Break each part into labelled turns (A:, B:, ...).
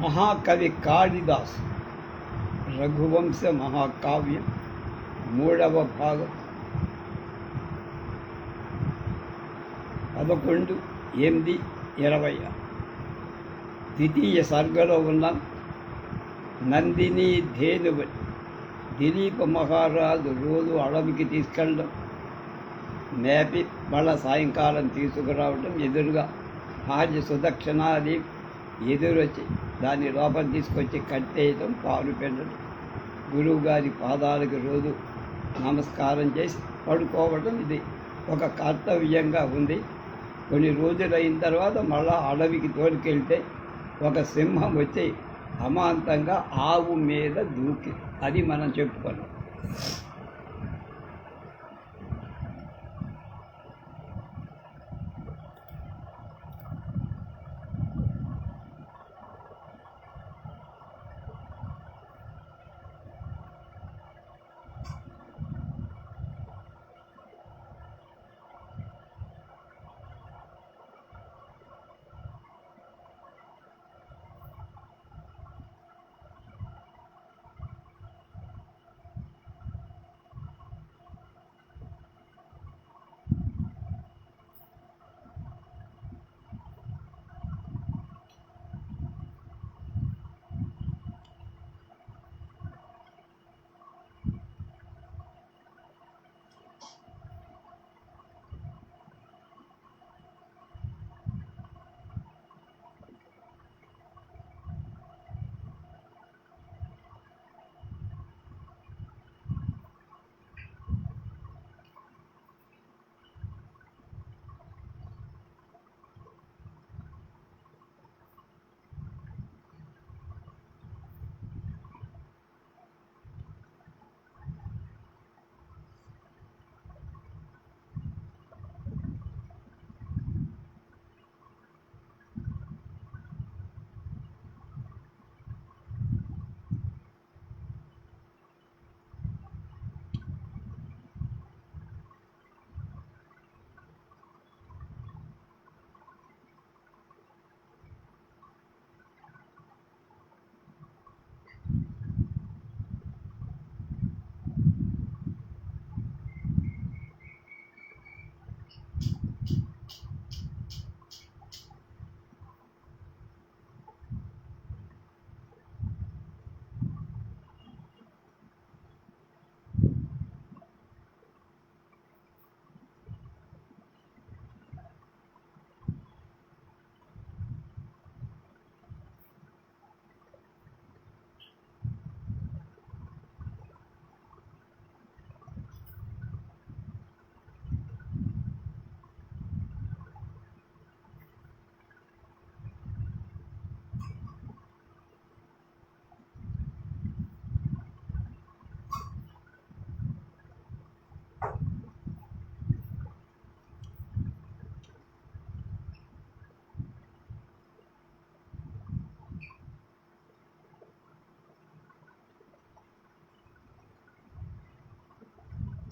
A: మహాకవి కాళిదాస్ రఘువంశ మహాకావ్యం 3వ భాగం 11/8/20 ద్వితీయ సర్గలో ఉన్న నందిని ధేనువు దిలీప మహారాజు రోజు అడవికి తీసుకెళ్ళడం, మేపి మళ్ళా సాయంకాలం తీసుకురావడం, ఎదురుగా భార్య సుదక్షిణాది ఎదురొచ్చి దాన్ని లోపల తీసుకొచ్చి కట్టేయటం, పాలు పెట్టడం, గురువుగారి పాదాలకు రోజు నమస్కారం చేసి పడుకోవడం ఇది ఒక కర్తవ్యంగా ఉంది. కొన్ని రోజులైన తర్వాత మళ్ళా అడవికి తోలుకెళ్తే ఒక సింహం వచ్చి అమాంతంగా ఆవు మీద దూకి, అది మనం చెప్పుకున్నాం.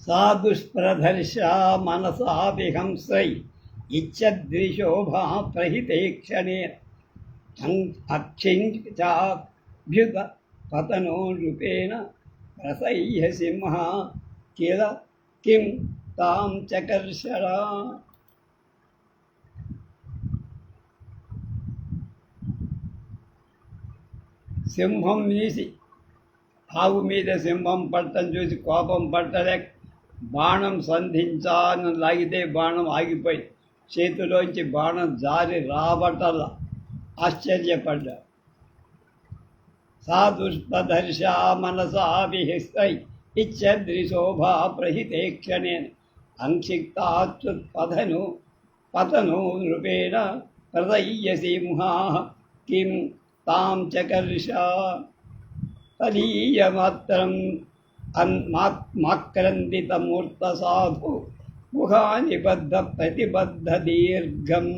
A: సాధుస్ప్రదర్శా మనసాభిహంసై ఇచ్చద్విశోభా ప్రహితేక్షణే అక్షించాభ్యుత పతనో రూపేణ రసయ్య సింహ కిల కిం తాం చకర్షరా. సింహం మీసి ఆవు మీద సింహం పట్టం చూసి కోపం పట్టలేక బాణం సంధించాలని లాగితే బాణం ఆగిపోయి చేతిలోంచి బాణం జారి రాబట్టల ఆశ్చర్యపడ్డా. సాధుష్పదర్శా మనసాభిహిస్తై ఇచ్చద్రిశోభా ప్రహితేక్షణేన అంక్షిక్తాచ్యుత్పథను పతనో నృపేణ ప్రదయ్య సింహా కిం తాం చకర్ష. తదీయమాత్రం మాక్రందితమూర్త సాధు ముఖానిబద్ధ ప్రతిబద్ధ దీర్ఘం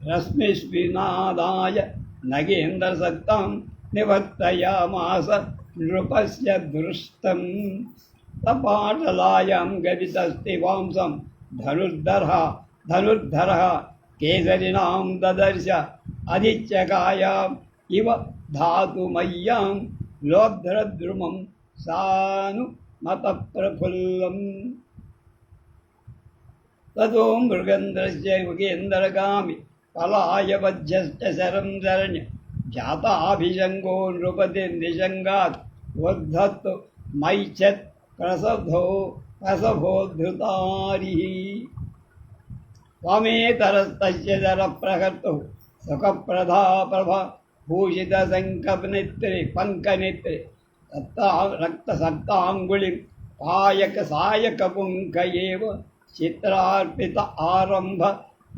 A: రశ్మిస్వినాదాయ నగేంద్రసక్తాం నివర్తయామాస నృపస్య దృష్టం. తపాటలాయాం గవితస్తివాంసం ధనుర్ధరः కేసరినాం దదర్శ అదిత్యకాయాం ఇవ ధాతుమయ్యాం లోబ్ధద్రుమం సాను మత ప్రఫుల్లం తతో మృగేంద్రస్య మృగేంద్రగామి పలాయవధ్యశ్చ శరం శరణ్య జాతాభిషంగో నృపతిర్నిషంగాత్ వర్ధత్ మైచ్చత్ ప్రసభోద్ధృతారిః వామేతరస్తస్య శరప్రహర్తౌ సుఖప్రదా ప్రభా భూషితశంఖనేత్రే పంకనేత్రే రక్తసక్తాంగుళిం సాయకపుంక ఏవ చిత్రార్పిత ఆరంభ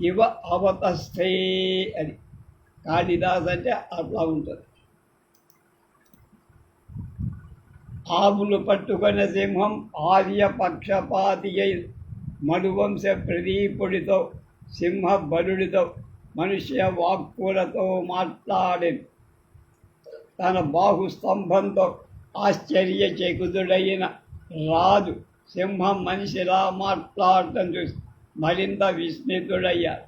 A: ఇవ అవతస్థే అని. కాళిదాస్ అంటే అట్లా ఉంటుంది. ఆవులు పట్టుకున్న సింహం ఆర్యపక్షపాతి మనువంశ ప్రదీపుడితో సింహ బలుడితో మనుష్య వాక్కులతో మాట్లాడి తన బాహుస్తంభంతో ఆశ్చర్యచకితుడైన రాజు సింహం మనిషిలా మాట్లాడటం చూసి మరింత విస్మితుడయ్యాడు.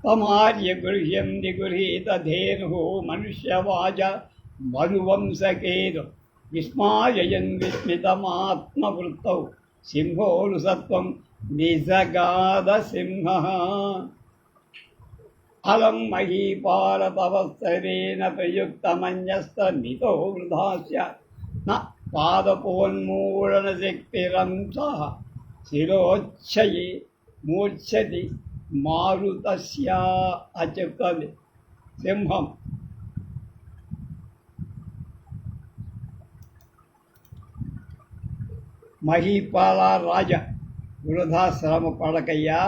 A: తమార్య గృహ్యంది గృహీతధేను మనుష్యవాచ మనువంశకేదు విస్మాయయన్ విస్మితమాత్మవృత్తౌ సింహోలు సత్వం నిజగాద సింహ అలం మహీపాల తవస్తరేణ ప్రయుక్తమన్యస్తమితో వృధా స్యాత్ న పాదపోన్మూలన శక్తిరంసః శిరోచ్ఛయే మూర్ఛతి మారుతస్య అని చెప్తుంది సింహం. మహీపాల రాజ, వృధా శ్రమ పడకయ్యా,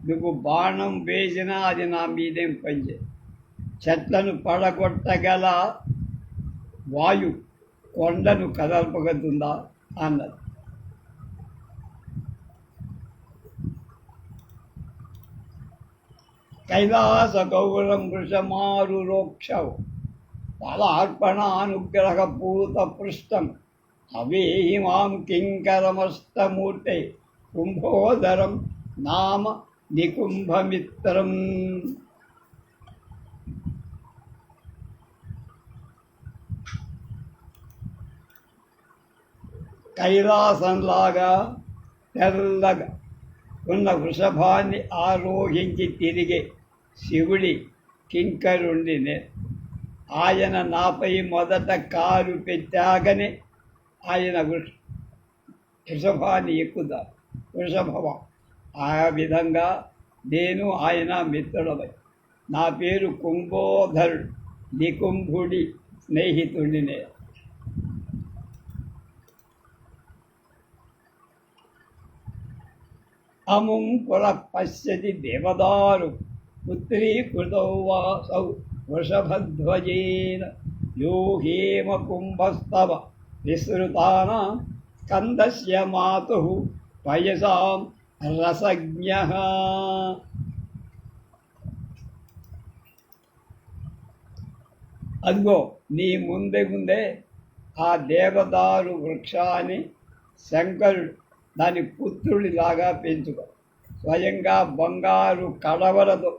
A: నువ్వు బాణం వేసినా అది నా మీదేం పనిచే. చెట్లను పడగొట్టగల వాయు కొండను కదల్పగలుగుతుందా అన్నది. కైలాస గౌరం వృషమారురోక్షౌ ఫలార్పణానుగ్రహపూత పృష్టం అవేహి మాం కింకరమస్తమూర్తే కుంభోదరం నామ నికుంభమిత్రం. కైలాసంలాగా తెల్లగా ఉన్న వృషభాన్ని ఆరోహించి తిరిగే శివుడి కింకరుండినే. ఆయన నాపై మొదట కారు పెట్టాగనే ఆయన వృషభాన్ని ఎక్కుతారు. వృషభవ ఆ విధంగా నేను ఆయన మిత్రుడమై నా పేరు కుంభోధరుడు, నికుంభుడి స్నేహితుడినే. అముం పునః పశ్యతి దేవదారు పుత్రీకృతౌ వాసౌ వృషభధ్వజేన యో హేమకుంభస్తవ విసృతానాం స్కందస్య మాతుః పయసాం రసజ్ఞః. అదిగో నీ ముందే ఆ దేవదారు వృక్షాన్ని శంకరుడు దాని పుత్రుడిలాగా పెంచుకో. స్వయంగా బంగారు కడవలతో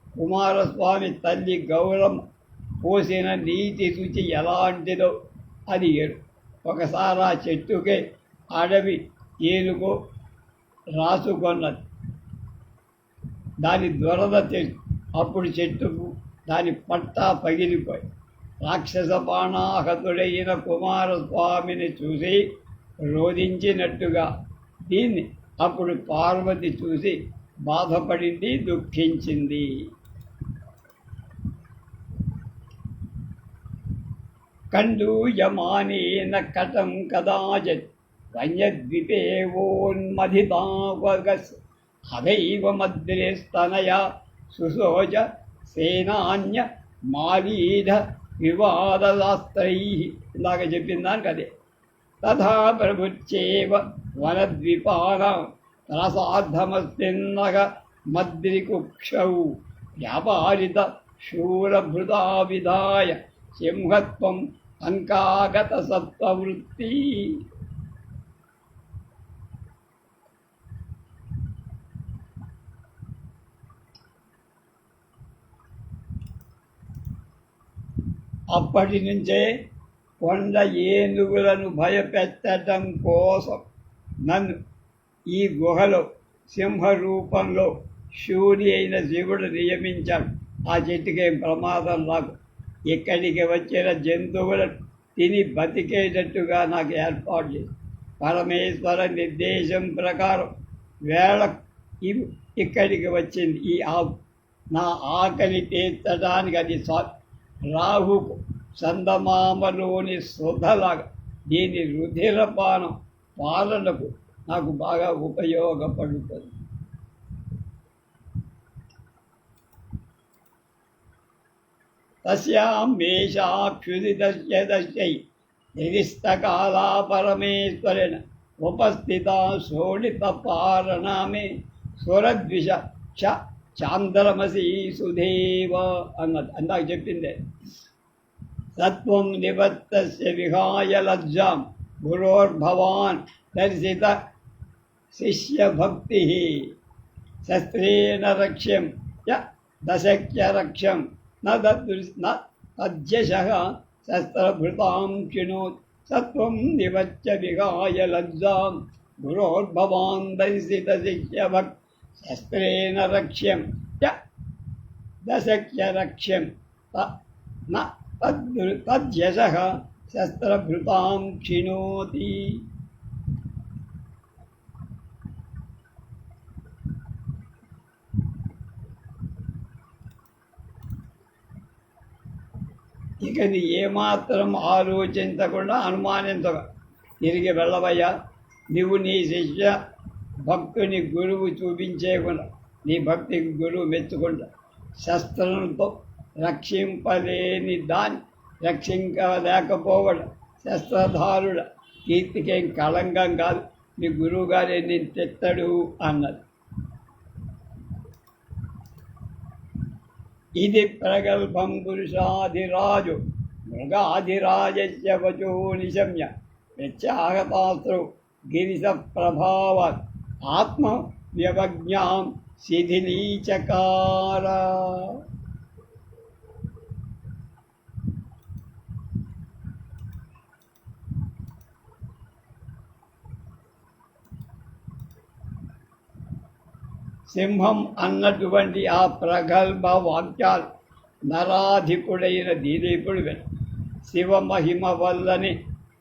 A: కుమారస్వామి తల్లి గౌరమ్మ పోసిన నీటి రుచి ఎలాంటిదో అది ఏడు. ఒకసారి ఆ చెట్టుకే అడవి ఏనుగో రాసుకొన్నది. దాని దురద తెలుసు. అప్పుడు చెట్టుకు దాని పట్టా పగిలిపోయి రాక్షస బాణాహతుడైన కుమారస్వామిని చూసి రోధించినట్టుగా దీన్ని అప్పుడు పార్వతి చూసి బాధపడింది, దుఃఖించింది. కండూయమానేన కటం కదాచిత్ వన్యద్విపేవోన్మధితావగస్ అదైవ మద్రే స్తనయా సుశోచ సేనాన్య మారీఢ వివాదశాస్త్రై. ఇలాగ చెప్పిన దానికి అదే. తథా ప్రభుచ్చేవ వనద్విపానాం రసార్థమస్తిన్నగ మద్రికుక్షౌ వ్యాపారిత శూరభృతా విధాయ సింహత్వం అంకాగత సత్వవృత్తి. అప్పటి నుంచే కొండ ఏనుగులను భయపెట్టడం కోసం నన్ను ఈ గుహలో సింహ రూపంలో శూరి అయిన శివుడు నియమించాడు. ఆ చెట్టుకేం ప్రమాదం నాకు. ఇక్కడికి వచ్చిన జంతువులను తిని బతికేటట్టుగా నాకు ఏర్పాటు చేసి పరమేశ్వర నిర్దేశం ప్రకారం వేళ ఇక్కడికి వచ్చింది. ఈ ఆవు నా ఆకలి తీర్చడానికి అది రాహుకు చందమామలోని సుధలాగా దీని రుధిరపానం పాలనకు నాకు బాగా ఉపయోగపడుతుంది. తస్యాం మేషాక్షుదితస్య దశ్యై నిరిష్టకాలా పరమేశ్వరేణ ఉపస్థిత శోణిత పారణామే స్వరద్విష చాంద్రమసి సుధేవ అన్నది అందాక చెప్పిందే. సత్వం నిబద్ధస్య విహాయ లజ్జాం గురోర్భవాన్ దర్శిత శిష్యభక్తి శస్త్రేణ రక్ష్యం దశక్య రక్ష్యం నద్యశః శస్త్రభృతాం చినోత్. సత్వం నివచ్చ విహాయ లజ్జాం గురోర్భవాన్ దర్శిత శిష్యభక్తి శస్త్రేణ రక్ష్యం దశక్య రక్ష్యం తద్యశః శస్త్రభృతాం క్షిణోతి. ఇక నీ ఏమాత్రం ఆలోచించకుండా అనుమానించక తిరిగి వెళ్ళవయ్యా. నువ్వు నీ శిష్య భక్తుని గురువు చూపించేయకుండా నీ భక్తికి గురువు మెచ్చుకుంటా. శస్త్రంతో రక్షింపలేని దాన్ని రక్షించలేకపోవడం శస్త్రధారుడ కీర్తికేం కళంకం కాదు. నీ గురువుగారే నేను తిట్టడు అన్నది. ఇది ప్రగల్భం పురుషాధిరాజు మృగాధిరాజస్య వచో నిశమ్య ప్రత్యాగతాస్త్రౌ గిరిశ ప్రభావాత్ ఆత్మ వ్యవజ్ఞాం శిథిలీచకార. సింహం అన్నటువంటి ఆ ప్రగల్భ వాక్యాలు నరాధికుడైన దిలీపుడు విన శివమహిమ వల్లని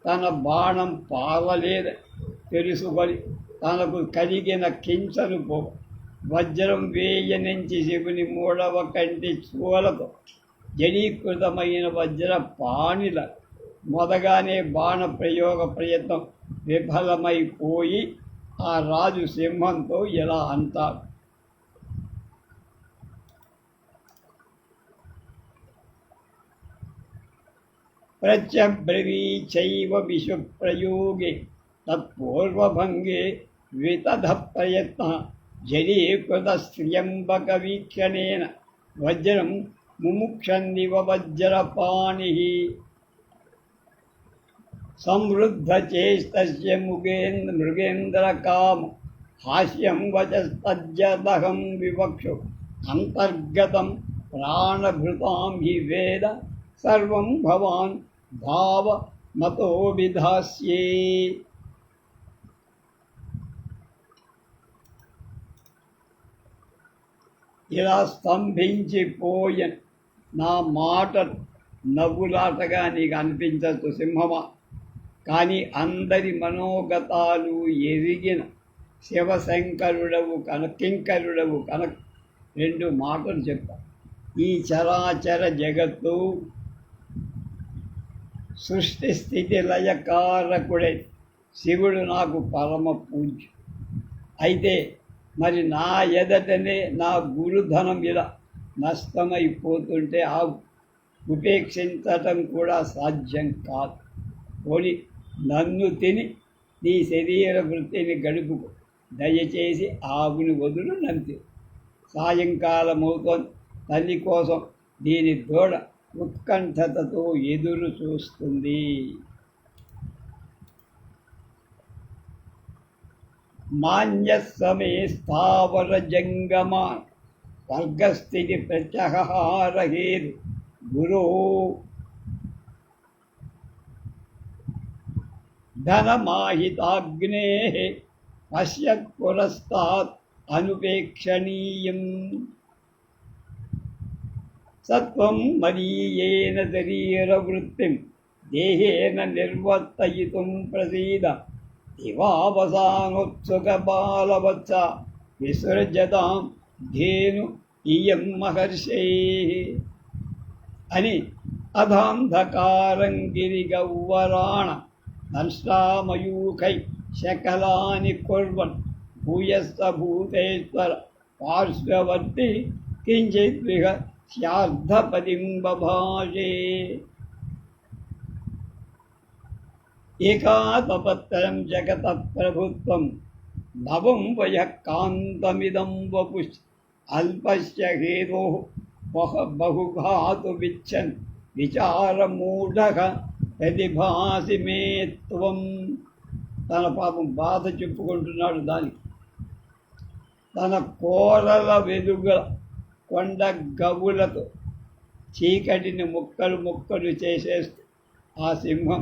A: తన బాణం పారలేదు తెలుసుకొని తనకు కలిగిన కించను పో వజ్రం వేయనించి శివుని మూడవ కంటి చూలతో జడీకృతమైన వజ్ర పాణిల మొదగానే బాణ ప్రయోగ ప్రయత్నం విఫలమైపోయి ఆ రాజు సింహంతో ఇలా అంటాడు. ప్రత్యబ్రవీచైవ విషుప్రయోగే తత్పూర్వభంగే వితధ ప్రయత్న జడీకృత శ్రియంబక వీక్షణేన వజ్రం ముముక్షన్నివ వజ్రపాణి. సంవృద్ధచేస్తస్య మృగేంద్రకామ హాస్యం వచస్తజ్జదహం వివక్షు అంతర్గతం ప్రాణభృతాం హి వేద సర్వం భవాన్ భావ మతో విధాస్యే. ఇలా స్తంభించిపోయన్ నా మాట నవ్వులాటగా నీకు అనిపించచ్చు సింహమా. కానీ అందరి మనోగతాలు ఎరిగిన శివశంకరుడవు కింకరుడవు కనుక రెండు మాటలు చెప్తా. ఈ చరాచర జగత్తు సృష్టి స్థితి లయకారకుడే శివుడు నాకు పరమ పూజ్య. అయితే మరి నా ఎదటనే నా గురుధనం ఇలా నష్టమైపోతుంటే ఆ ఉపేక్షించటం కూడా సాధ్యం కాదు. పోని నన్ను తిని నీ శరీర వృత్తిని గడుపుకు, దయచేసి ఆవుని వదులు నంతి. సాయంకాలం అవుతోంది. తల్లి కోసం దీని దూడ ఉత్కంఠతతో ఎదురు చూస్తుంది. మాన్యసమే స్థావర జంగమా వర్గస్థితి ప్రత్యహారహేరు గురో ధనమాహితాగ్నే పశ్యత్ పురస్తాత్ అనుపేక్షణీయం. సత్వం మదీయేన శరీరవృత్తిం దేహేన నిర్వర్తయితుం ప్రసీద దివావసానోత్సుకబాలవత్స విసృజతాం ధేను ఇయం మహర్షే అని అధాంధకారం గిరిగౌవరాణ దంష్టామయూఖై శకలాని కుర్వన్ భూయస్త భూతేశ్వర పార్శ్వవర్తి కించిద్విహ స్యార్థపదిం బభాషే. ఏకాతపత్రం జగతః ప్రభుత్వం నవం వయః కాంతమిదం వపుష్ అల్పస్య హేతోః బహుఘాతుమిచ్చన్ విచారమూఢః ప్రతిభాసి మే త్వం. తన పాపం బాధ చెప్పుకుంటున్నాడు. దానికి తన కోరల వెలుగుల కొండ గవులతో చీకటిని ముక్కలు ముక్కలు చేసేస్తూ ఆ సింహం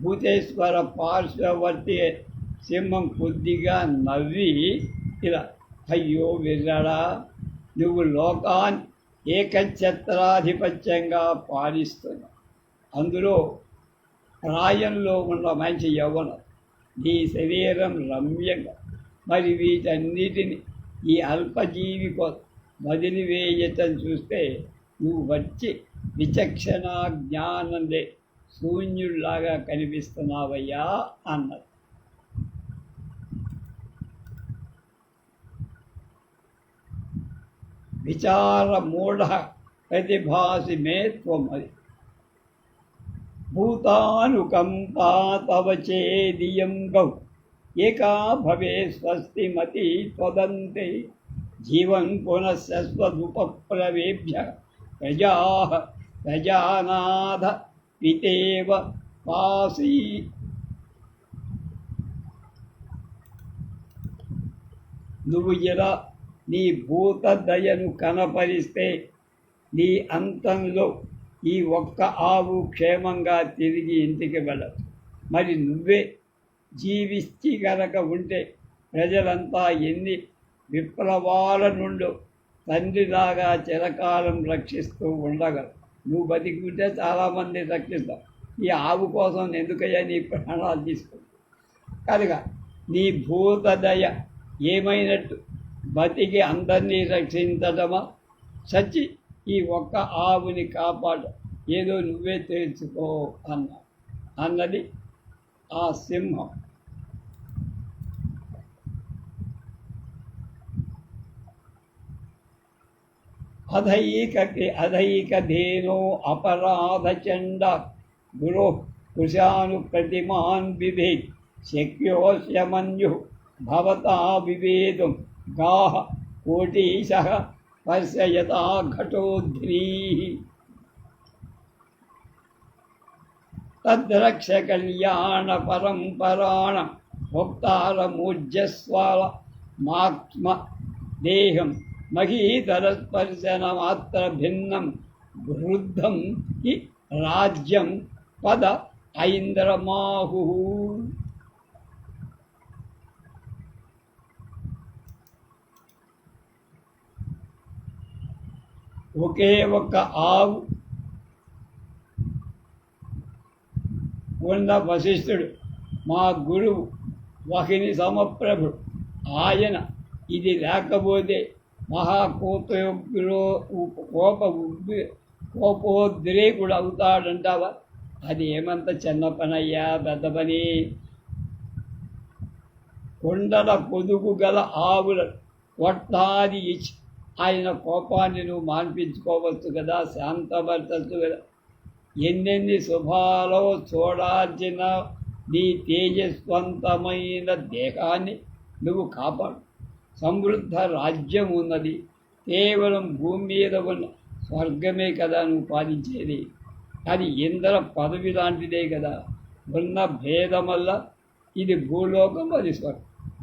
A: భూతేశ్వర పార్శ్వవర్తి సింహం కొద్దిగా నవ్వి ఇలా, అయ్యో విర్రడా, నువ్వు లోకాన్ని ఏకఛత్రాధిపత్యంగా పాలిస్తున్నావు. అందులో ప్రాయంలో ఉన్న మంచి యవ్వనం, నీ శరీరం రమ్యంగా, మరి వీటన్నిటిని ఈ అల్పజీవి కోసం వదిలివేయటం చూస్తే నువ్వు వచ్చి విచక్షణ జ్ఞానం శూన్యుల్లాగా కనిపిస్తున్నావయ్యా అన్నది. విచార మూఢ ప్రతిభాసి మే త్వం. అది భూతానుకంపా తవ చేదియం గౌ ఏకా భవే స్వస్తిమతి త్వదంతే జీవన్ పునఃస్వదుపప్లవేభ్య ప్రజానాథ పితేవ పాసి. నువ్వు ఇలా నీ భూత దయను కనపరిస్తే నీ అంతంలో ఈ ఒక్క ఆవు క్షేమంగా తిరిగి ఇంటికి వెళ్ళదు. మరి నువ్వే జీవించి గనక ఉంటే ప్రజలంతా ఎన్ని విప్లవాల నుండి తండ్రిలాగా చిరకాలం రక్షిస్తూ ఉండగలరు. నువ్వు బతికి ఉంటే చాలామంది రక్షిస్తావు. ఈ ఆవు కోసం ఎందుకయ్యా నీ ప్రాణాలు తీసుకుంటావు? కనుక నీ భూతదయ ఏమైనట్టు బతికి అందరినీ రక్షించటమా, చచ్చి ఈ ఒక్క ఆవుని కాపాడు, ఏదో నువ్వే తెలుసుకో అన్నది ఆ సింహం. అధైకధేనో అపరాధచండ గురో కుశాను ప్రతిమాన్ బిభేద్ శక్యోస్య మన్యు భవతా వివేదం గాహ కోటీశః పశ్యయతా ఘటోద్రీః. తద్రక్ష కళ్యాణ పరంపరాణ భోక్తారమూర్జస్వాల మాక్ష్మ దేహం మహీధర స్పర్శన మాత్ర భిన్నం వృద్ధం హి రాజ్యం పద ఐంద్రమాహు. ఒకే ఒక్క ఆవు ఉన్న వశిష్ఠుడు మా గురువు వహిని సమప్రభుడు. ఆయన ఇది లేకపోతే కోపోద్రేకుడు అవుతాడంటావా? అది ఏమంత చిన్న పనయ్యా, పెద్ద పని. కొండల పొదుగు గల ఆవుల కొట్టాది ఇచ్చి ఆయన కోపాన్ని నువ్వు మాన్పించుకోవచ్చు కదా, శాంతపరచచ్చు కదా. ఎన్నెన్ని శుభాలో చూడాల్సిన నీ తేజస్వంతమైన దేహాన్ని నువ్వు కాపాడు. సమృద్ధ రాజ్యం ఉన్నది. కేవలం భూమి మీద ఉన్న స్వర్గమే కదా నువ్వు పాలించేది. అది ఇంద్ర పదవి లాంటిదే కదా. ఉన్న భేదం వల్ల ఇది భూలోకం, అది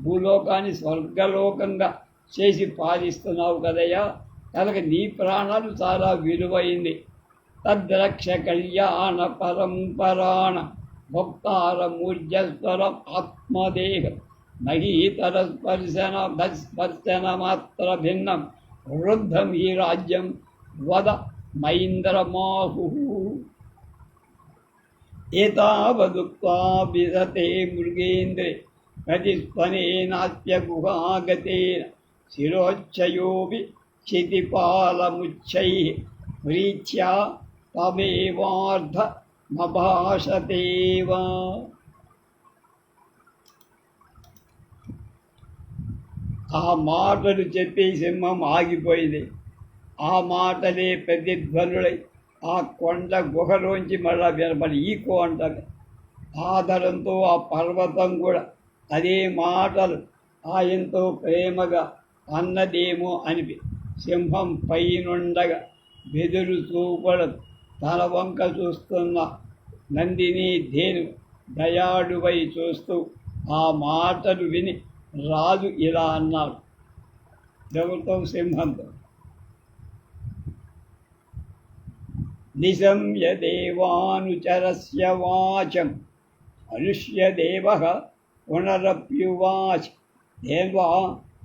A: భూలోకాన్ని స్వర్గలోకంగా చేసి పాలిస్తున్నావు కదయ్యా. కనుక నీ ప్రాణాలు చాలా విలువైంది. తద్రక్ష కళ్యాణ పరంపరాణ భక్తారమూర్జస్వరం ఆత్మదేహం నహీతర స్పర్శన మాత్ర భిన్నం వృద్ధం ఈ రాజ్యం వద మైంద్రమాహు. ఏతావదుక్త్వా విదతే మృగేంద్రే ప్రతిస్పనేనాస్య గుహాగతేన శిరోచ్చయోపి క్షితిపాలముచ్చైః ప్రీత్యా తమేవార్ధమభాషతే వా. ఆ మాటలు చెప్పి సింహం ఆగిపోయింది. ఆ మాటలే ప్రతిధ్వనులై ఆ కొండ గుహలోంచి మళ్ళా వినపడి ఈకో అంటారు. ఆదరంతో ఆ పర్వతం కూడా అదే మాటలు ఆయనతో ప్రేమగా అన్నదేమో అనిపి సింహం పైనుండగా బెదురు చూపడం తన వంక చూస్తున్న నందిని ధేను దయాళువై చూస్తూ ఆ మాటలు విని రాజు ఇలా అన్నాడు ఎవరితో? సింహంతో. నిశమ్య దేవానుచరస్య వాచం మనుష్యదేవః పునరప్యువాచ దేవా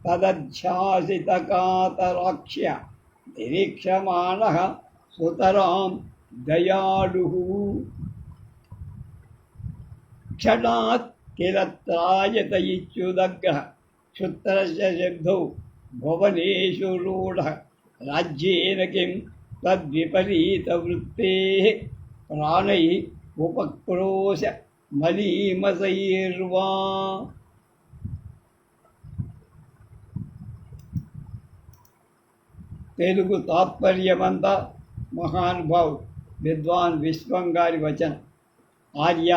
A: తదధ్యాసితకాతరాక్ష్య నిరీక్షమాణః సుతరాం దయాళుః. క్షణాత్ కిల త్రాయత ఇత్యుదగ్రః క్షుత్రస్య శబ్దౌ భువనేషు రూఢః రాజ్యేన కిం తద్విపరీతవృత్తేః ప్రాణైః ఉపక్రోశ మలీమసైర్వా. తెలుగు తాత్పర్యమంతా మహానుభావుడు విద్వాన్ విశ్వం గారి వచనం. ఆర్య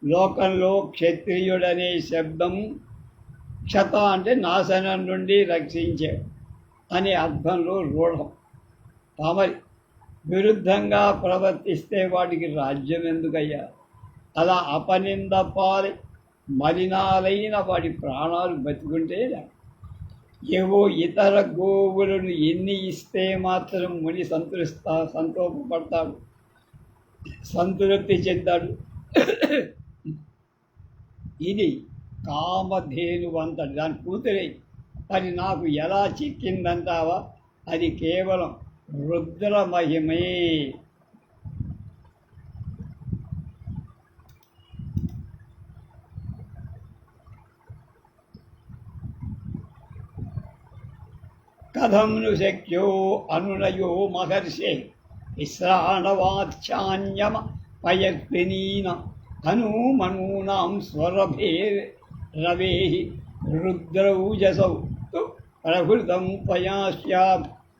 A: లోకంలో క్షత్రియుడనే శబ్దం క్షత అంటే నాశనం నుండి రక్షించే అనే అర్థంలో రూఢం. తమరి విరుద్ధంగా ప్రవర్తిస్తే వాటికి రాజ్యం ఎందుకయ్యా? అలా అపనింద పాలి మలినాలైన వాటి ప్రాణాలు బతికుంటే ఏవో ఇతర గోవులను ఎన్ని ఇస్తే మాత్రం ముని సంతోషపడతాడు, సంతృప్తి చెందాడు. ఇది కామధేను అంటాడు, దాని కూతురే. అది నాకు ఎలా చిక్కిందంటావా? అది కేవలం రుద్ర మహిమే. కథంను శక్యో అనునయో మహర్షే విశ్రాణవాచ్యాన్యమ పయస్వినీన హనుమనూనాం స్వరభే రవేహి రుద్రౌజసౌ ప్రకృతం పయాశ్యా.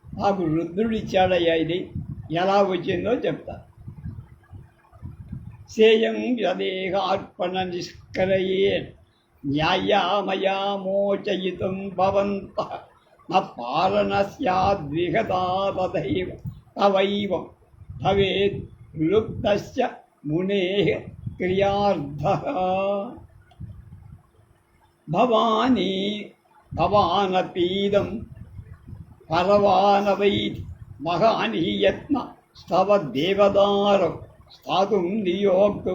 A: నాకు రుద్రుడిచ్చాడయ్యా, ఇది ఎలా వచ్చిందో చెప్తా. సేయం యదేహార్పణ నిష్కరయే న్యాయామయా మోచయితుం భవంతః న పాలన స్యాద్విహతా తథైవ తవైవ భవేద్ లుప్తస్య మునేః క్రియార్థః. భవానపీదం పరవానవైతి మహాని యత్న స్తవ దేవదారం స్థాతుం నియోక్తు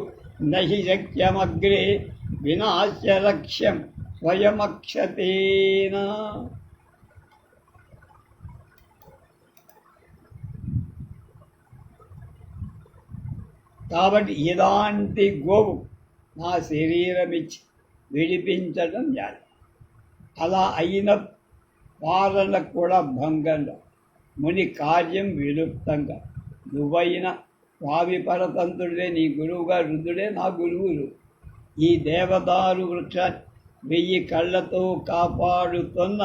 A: నహి శక్యమగ్రే వినాశ్య లక్ష్యం స్వయమక్షతేన. కాబట్టి ఇలాంటి గోవు నా శరీరం ఇచ్చి విడిపించడం న్యాయం. అలా అయిన పాలనకు కూడా భంగంగా ముని కార్యం విలుప్తంగా. నువ్వైన స్వామి పరతంత్రుడే, నీ గురువుగా రుద్రుడే నా గురువులు. ఈ దేవదారు వృక్షాన్ని 1000 కళ్ళతో కాపాడుతున్న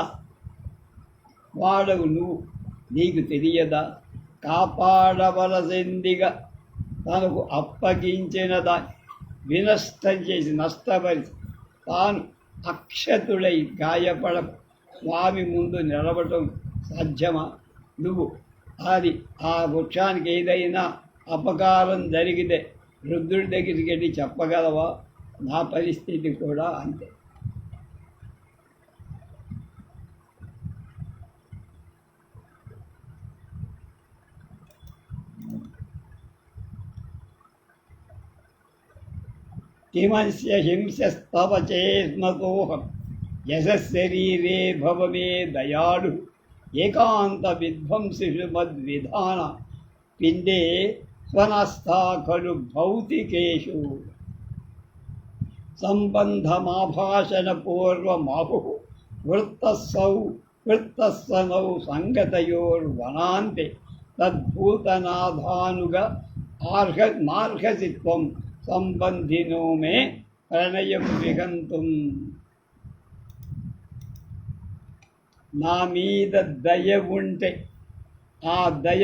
A: వాడవు నువ్వు. నీకు తెలియదా? కాపాడవలసిందిగా తనకు అప్పగించిన దాన్ని వినష్టం చేసి నష్టపరిచి తాను అక్షతుడై గాయపడ స్వామి ముందు నిలబడటం సాధ్యమా? నువ్వు అది ఆ వృక్షానికి ఏదైనా అపకారం జరిగితే రుద్రుడి దగ్గరికి వెళ్ళి చెప్పగలవా? నా పరిస్థితి కూడా అంతే. కిమస్య హింసస్తవ చేస్మతోహం యశశరీరే భవ మే దయాళు ఏకాంత విధ్వంసిషు మద్విధాన పిండే స్వనస్థా ఖలు భౌతికేషు సంబంధమాభాషణ పూర్వమాహు వృత్తస్సనౌ సంగతయోర్వనాంతే తద్భూతనాథానుగా నార్హసిత్వం సంబంధినో మే ప్రణయం విహంతుం. నా మీద దయ ఉంటే ఆ దయ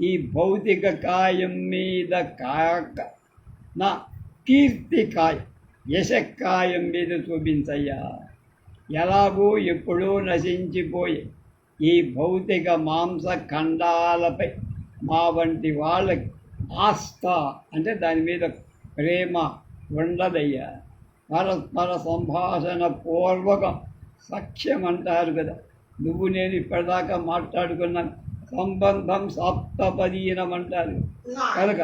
A: ఈ భౌతిక కాయం మీద కాక నా కీర్తికాయ యశకాయం మీద చూపించయ్యా. ఎలాగూ ఎప్పుడూ నశించిపోయే ఈ భౌతిక మాంస ఖండాలపై మా వంటి వాళ్ళకి ఆస్థ అంటే దాని మీద ప్రేమ ఉండదయ్యా. పరస్పర సంభాషణ పూర్వకం సఖ్యం అంటారు కదా. నువ్వు నేను ఇప్పటిదాకా మాట్లాడుకున్న సంబంధం సప్తపదీనం అంటారు కనుక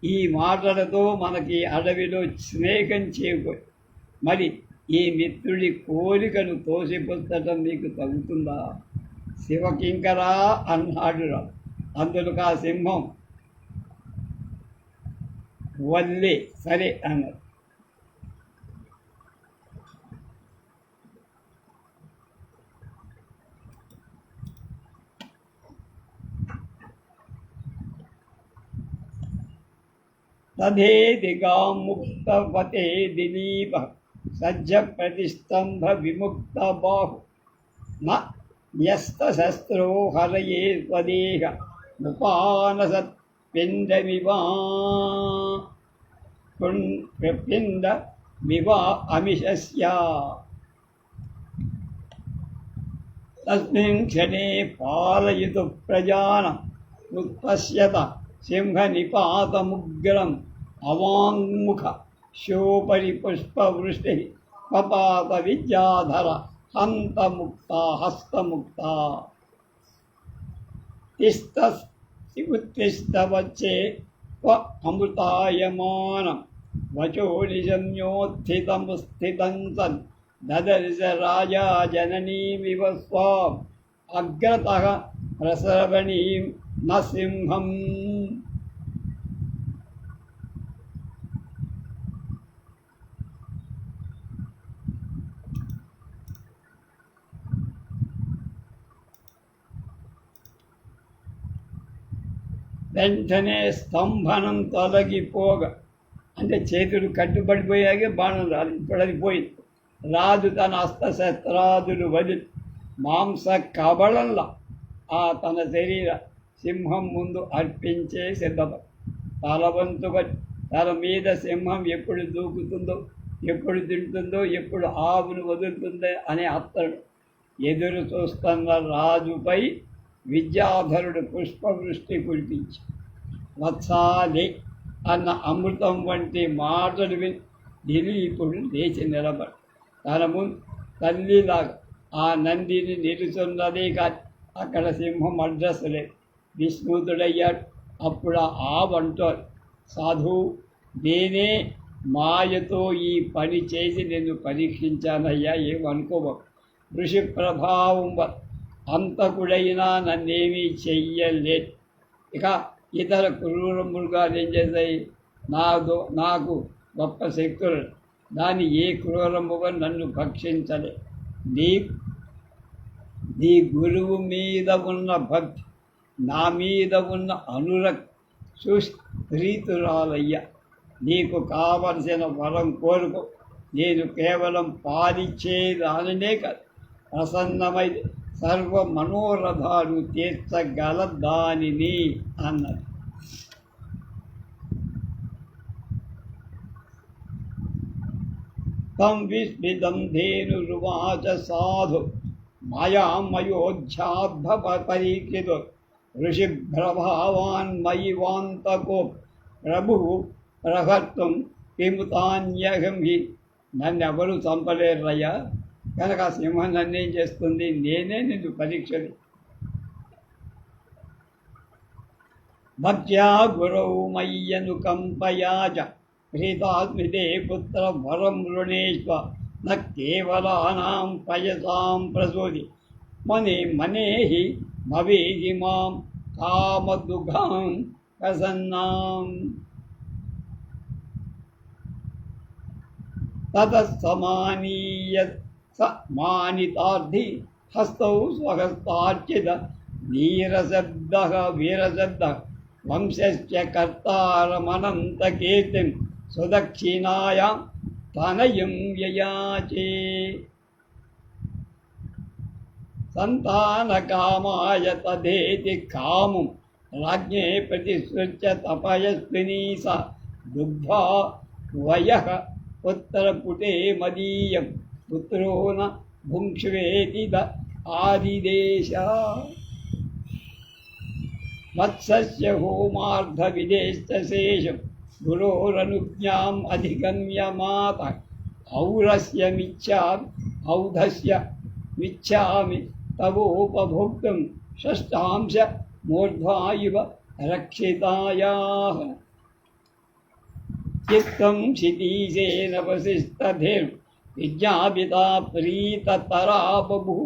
A: ఈ మాటలతో మనకి అడవిలో స్నేహం చేయబోయి మరి ఈ మిత్రుడి కోరికను తోసిపుచ్చటం నీకు తగ్గుతుందా? శివకింకరా అన్నాడు రా. అందులో ఆ సింహం వల్లే సరే అన్నారు. తదేదిగా ముక్తవతే దిలీప సజ్జ ప్రతిస్తంభ విముక్త బాహు న్యస్తశస్త్రో హరయే స్వదేహ ముపానసత్ పిండమివా అమిషస్య. తస్మిన్ క్షణే పాలయితు ప్రజానం ఉత్పశ్యత సింహనిపాతముగ్రం అవాంగ్ముఖ శోపరి పుష్పవృష్టి పపాత విద్యాధర హస్తముక్త ఉత్తిష్టవచ్చే అమృతాయమానం వచో నిజమ్యోత్థితముస్థితం సన్ దదర్శ రాజా జననీమివ స్వాం అగ్రతః ప్రసరవణీం నసింహం. వెంటనే స్తంభనం తొలగిపోగా అంటే చేతులు కట్టుబడిపోయాకే బాణం రాదు. ఇప్పుడు అది పోయింది. రాజు తన అస్త్రశస్త్రాదులు వదిలి మాంస కబళంలా తన శరీర సింహం ముందు అర్పించే సిద్ధపడి తలవంతుగా తల మీద సింహం ఎప్పుడు దూకుతుందో, ఎప్పుడు తింటుందో, ఎప్పుడు ఆవును వదులుతుందో అనే అత్తడు ఎదురు చూస్తున్న రాజుపై విద్యాధరుడు పుష్పవృష్టి కురిపించి వత్సాలి అన్న అమృతం వంటి మాటలు విని దిలీపుడు లేచి నిలబడి తన ముందు తల్లిలాగా ఆ నందిని నిలుచున్నదే కాదు. అక్కడ సింహం అడ్రస్ లేదు. విస్మృతుడయ్యాడు. అప్పుడు ఆ వంటారు సాధువు నేనే మాయతో ఈ పని చేసి నేను పరీక్షించానయ్యా, ఏమనుకోబో. ఋషి ప్రభావం అంతకుడైనా నన్నేమీ చెయ్యలేదు. ఇక ఇతర క్రూర మృగాలు ఏం చేశాయి? నాకు గొప్ప శక్తులు, దాన్ని ఏ క్రూర మృగం నన్ను భక్షించలే. నీ గురువు మీద ఉన్న భక్తి, నా మీద ఉన్న అనురక్తి చూసి ప్రీతురాలయ్యా. నీకు కావలసిన వరం కోరుకో, నేను కేవలం పాలిచ్చేదానినే కాదు, ప్రసన్నమై సర్వ మనోరథాలు తీర్చగల దానిని అన్నది. తం విస్మితం ధేనురువాచ సాధు మాయామయోధ్యాద్ధ పరీక్షితో ఋషిభ్రభావాన్మయి వాంతకో ప్రభు ప్రభత్వం కిముతాన్యహం హి. నన్నెవరూ చంపలేరయ్యా, కనుక ఆ సింహం నన్నేం చేస్తుంది, నేనే నిన్ను పరీక్షలు. భక్త్యా గురౌ మయ్యనుకంపయాచ ప్రీతాత్మితే పుత్ర వరం వృణేష్వ న కేవలానాం పయసాం ప్రసూది మనేహి భవేహి మాం కామదుఘాం ప్రసన్నాం. తతస్సమానీయ స మానితార్థి హస్తౌ స్వహస్తార్చిత వీరశబ్దః వంశస్య కర్తారమనంతకీర్తిం సుదక్షిణాయాం తనయం యయాచే. సంతానకామాయ తదేతి కామం రాజ్ఞే ప్రతిసృత్య తపయస్వినీ స దుగ్ధా వయః పుత్రపుటే మదీయం పుత్రో న భుంక్ష్వేతి ద ఆదిదేశ. వత్సస్య హోమార్ధవిదేశేషం గురోరనుజ్ఞాం అధిగమ్య మాత ఔధస్య మిచ్ఛామి తవోపభోక్తుం షష్ఠాంశ మూర్ధ్వా ఇవ రక్షితాయాః. చిత్తం శితీశేన వసిష్ఠధేర్ విజ్ఞాపితా ప్రీతతరా బభూ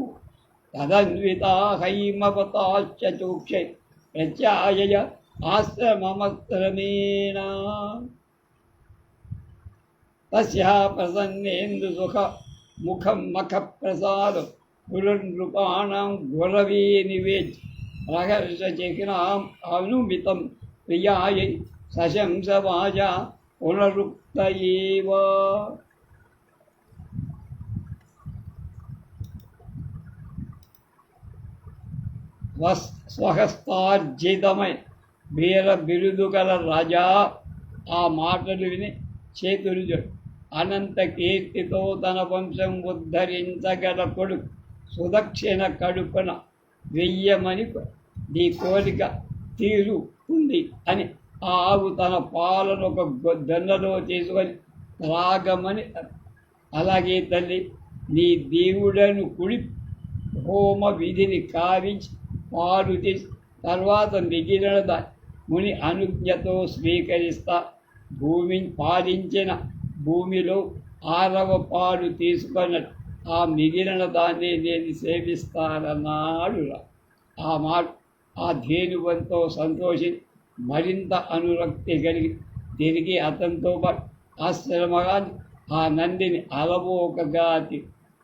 A: తదన్వితా హైమవతాశ్చ చోక్షే ప్రత్యాయయ ఆశ్రమమక్రమేణ. తస్యా ప్రసన్నేందుసుఖ ముఖం మఖ ప్రసాదం పురునృపాణాం గురవే నివేద్య ప్రహర్షచిహ్నాం అనుమితం ప్రియాయై సశంసవాచా పునరుక్తయేవ. స్వహస్తార్జితమై వీర బిరుదు గల రాజా ఆ మాటలు విని చేతులు అనంత కీర్తితో తన వంశం ఉద్ధరించగల కొడుకు సుదక్షిణ కడుపున వెయ్యమని నీ కోరిక తీరు ఉంది అని ఆ ఆవు తన పాలను ఒక దన్నలో తీసుకొని త్రాగమని. అలాగే తల్లి, నీ దేవుడను కుడి హోమ విధిని కావించి పాలు తీసి తర్వాత మిగిలిన ముని అనుజ్ఞతో స్వీకరిస్తా. భూమిని పాలించిన భూమిలో 6వ పాలు తీసుకున్నట్టు ఆ మిగిలిన దాన్ని నేను సేవిస్తానన్నాడు. ఆ ధేనువంతో సంతోషించి మరింత అనురక్తి కలిగి తిరిగి అతనితో పాటు ఆశ్రమగాని ఆ నందిని అలవోకగాతి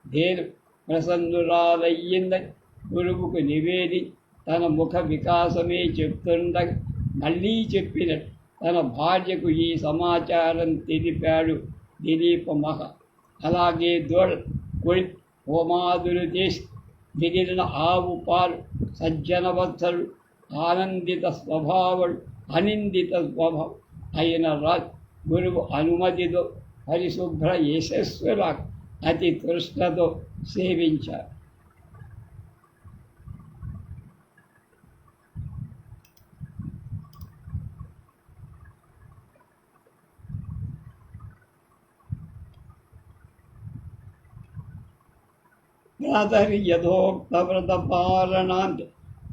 A: ధేను ప్రసన్నురాలయ్యిందని గురువుకు నివేది తన ముఖ వికాసమే చెప్తుండగా మళ్ళీ చెప్పినట్టు తన భార్యకు ఈ సమాచారం తెలిపాడు దిలీప మహ. అలాగే కొడి హోమాదులు చేసి మిగిలిన ఆవు పాలు సజ్జనవత్సలు ఆనందిత స్వభావుడు అనిందిత స్వభావం అయిన రాజు గురువు అనుమతితో పరిశుభ్ర యశస్సులా అతి తృష్ణతో సేవించారు. యథోక్తవ్రతపాలనాంత్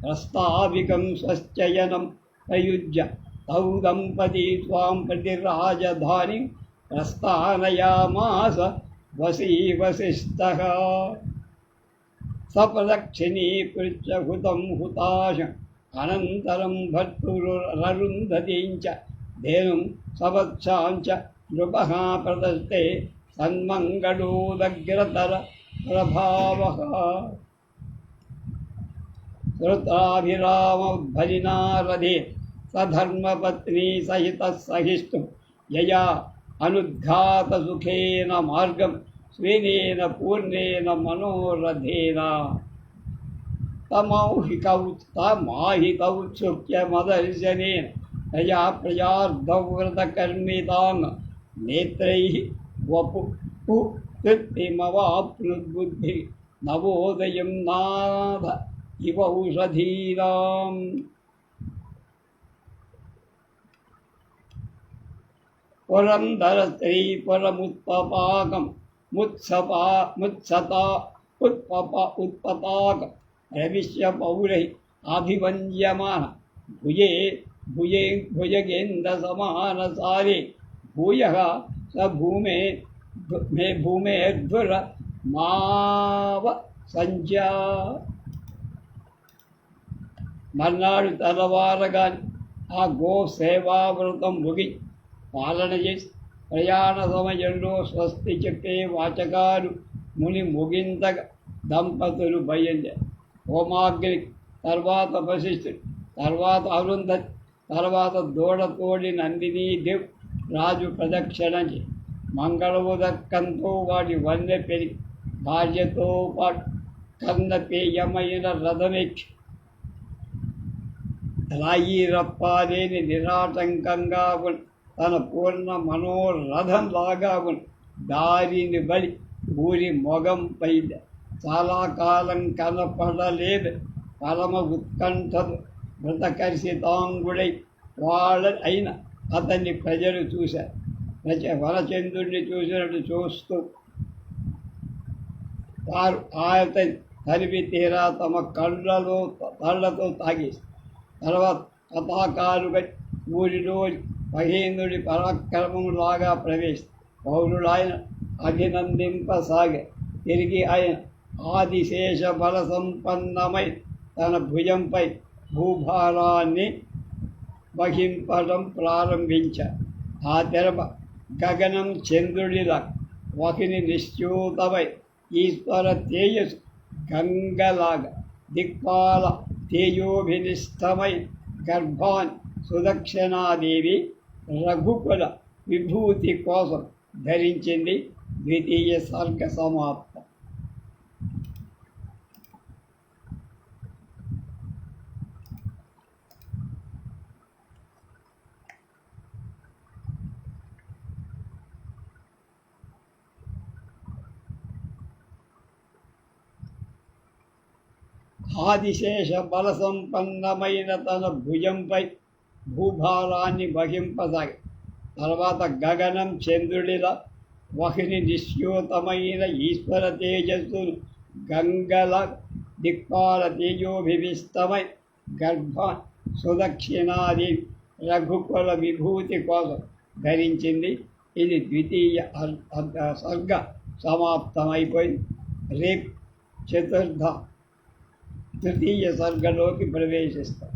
A: ప్రస్తావికం స్వశ్చయనం ప్రయుజ్య తౌ దంపతి స్వాం ప్రతి రాజధాని ప్రస్థానయామాస వసీవసిష్ఠః. సప్రదక్షిణీకృత్య హుతం హుతాశం అనంతరం భర్తురరుంధతీంచ ధేనుం సవత్సాంచ నృపః ప్రదస్తే సన్మంగళోదగ్రతర ప్రభావః. శ్రుతాభిరామభరినారథే సధర్మపత్నీ సహిత సహిష్ణు యయా అనుద్ఘాతసుఖేన మార్గం స్వేనేన పూర్ణేన మనోరథేన. తమాహితౌత్సుక్యమదర్శనేన తయా ప్రజార్ధవ్రతకర్మితాం నేత్రైః వపు తృప్తిమవాప్నుద్బుద్ధి నవోదయం నాథ ఇవ ఔషధీనాం. పురంధర స్త్రీ పురముత్పపాకం ముత్సతా ఉత్పపాకం ప్రవిశ్య పౌరై అభివంద్యమాన భుజే భుజగేంద్రసమానసారే భూయ స భూమేర్ధుర మావ సంధ్యా. మర్నాడు తెల్లవారగా ఆ గో సేవావ్రతం ముగి పాలన చేసి ప్రయాణ సమయంలో స్వస్తి చెప్పే వాచకాలు ముని ముగింతగా దంపతులు బయలుదేరు. హోమాగ్ని, తర్వాత వశిష్ఠుడు, తర్వాత అరుంధతి, తర్వాత దూడతోడి నందినీ దేవ్ రాజు ప్రదక్షిణ చేసి మంగళోదక్కంతో వాడి వన్నె పెరిగి భార్యతో పాటు కన్నపేయమైన రథమెక్కి రాయి రప్పాలేని నిరాటంకంగా ఉన్న తన పూర్ణ మనోరథంలాగా ఉన్న దారిని బలి ఊరి మొగంపై చాలా కాలం కనపడలేదు. పరమ ఉత్కంఠను మృతకర్షితాంగుడై వాళ్ళ అయిన అతన్ని ప్రజలు చూశారు. వనచంద్రుడిని చూసినట్టు చూస్తూ వారు అతని తరిమి తీరా తమ కళ్ళతో తాగేసి తర్వాత కథాకారుగా ఊరిలో మహేంద్రుడి పరాక్రమంలాగా ప్రవేశించి పౌరుడు ఆయన అభినందింపసాగే. తిరిగి ఆయన ఆదిశేష బల సంపన్నమై తన భుజంపై భూభారాన్ని వహింపడం ప్రారంభించారు. ఆ తెరప గగనం చంద్రుడిలా వహిని నిశ్చూతమై ఈశ్వర తేజస్సు గంగలాగా దిక్పాల తేజోభినిష్టమై గర్భాన్ సుదక్షిణాదేవి రఘుకుల విభూతి కోసం ధరించింది. ద్వితీయ సర్గ సమాప్తం. ఆదిశేష బల సంపన్నమైన తన భుజంపై భూభారాన్ని వహింపసాగి తర్వాత గగనం చంద్రుడిలా వహిని నిశ్యూతమైన ఈశ్వర తేజస్సును గంగల దిక్పాల తేజోభివిష్టమై గర్భ సుదక్షిణాది రఘుకుల విభూతి కోసం ధరించింది. ఇది ద్వితీయ సర్గ సమాప్తమైపోయింది. రేపు తృతీయ సర్గలోకి ప్రవేశిస్తాం.